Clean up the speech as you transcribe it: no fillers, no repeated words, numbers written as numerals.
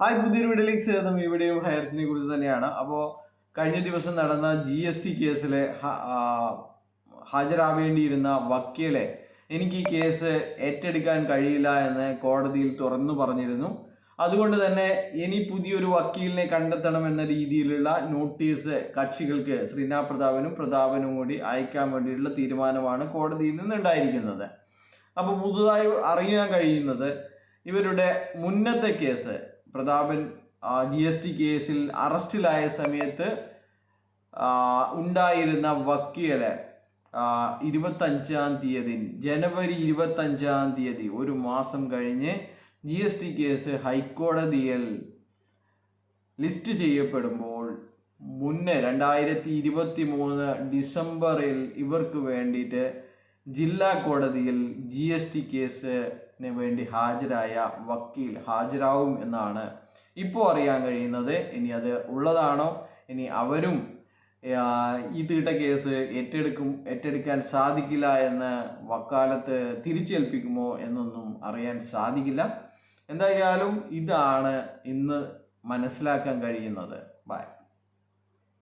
Hi, പുതിയൊരു വീഡിയോയിലേക്ക് സ്വാഗതം. ഈ വീഡിയോ ഹയർസിനെ കുറിച്ച് തന്നെയാണ്. അപ്പോൾ കഴിഞ്ഞ ദിവസം നടന്ന GST കേസിലെ ഹാജരാവേണ്ടിയിരുന്ന വക്കീലെ എനിക്ക് ഈ കേസ് ഏറ്റെടുക്കാൻ കഴിയില്ല എന്ന് കോടതിയിൽ തുറന്നു പറഞ്ഞിരുന്നു. അതുകൊണ്ട് തന്നെ ഇനി പുതിയൊരു വക്കീലിനെ കണ്ടെത്തണം എന്ന രീതിയിലുള്ള നോട്ടീസ് കക്ഷികൾക്ക് പ്രതാപനും കൂടി അയക്കാൻ വേണ്ടിയിട്ടുള്ള തീരുമാനമാണ് കോടതിയിൽ നിന്നുണ്ടായിരിക്കുന്നത്. അപ്പോൾ പുതുതായി അറിയാൻ കഴിയുന്നത് ഇവരുടെ മുന്നത്തെ കേസ് പ്രതാപൻ GST കേസിൽ അറസ്റ്റിലായ സമയത്ത് ഉണ്ടായിരുന്ന വക്കീല് 25-ാം തീയതി ജനുവരി 25-ാം തീയതി ഒരു മാസം കഴിഞ്ഞ് GST കേസ് ഹൈക്കോടതിയിൽ ലിസ്റ്റ് ചെയ്യപ്പെടുമ്പോൾ മുന്നേ 2023 ഡിസംബറിൽ ഇവർക്ക് വേണ്ടിയിട്ട് ജില്ലാ കോടതിയിൽ GST കേസിന് വേണ്ടി ഹാജരായ വക്കീൽ ഹാജരാവും എന്നാണ് ഇപ്പോൾ അറിയാൻ കഴിയുന്നത്. ഇനി അത് ഉള്ളതാണോ, ഇനി അവരും ഈ തീട്ട കേസ് ഏറ്റെടുക്കാൻ സാധിക്കില്ല എന്ന് വക്കാലത്ത് തിരിച്ചേൽപ്പിക്കുമോ എന്നൊന്നും അറിയാൻ സാധിക്കില്ല. എന്തായാലും ഇതാണ് ഇന്ന് മനസ്സിലാക്കാൻ കഴിയുന്നത്. ബൈ.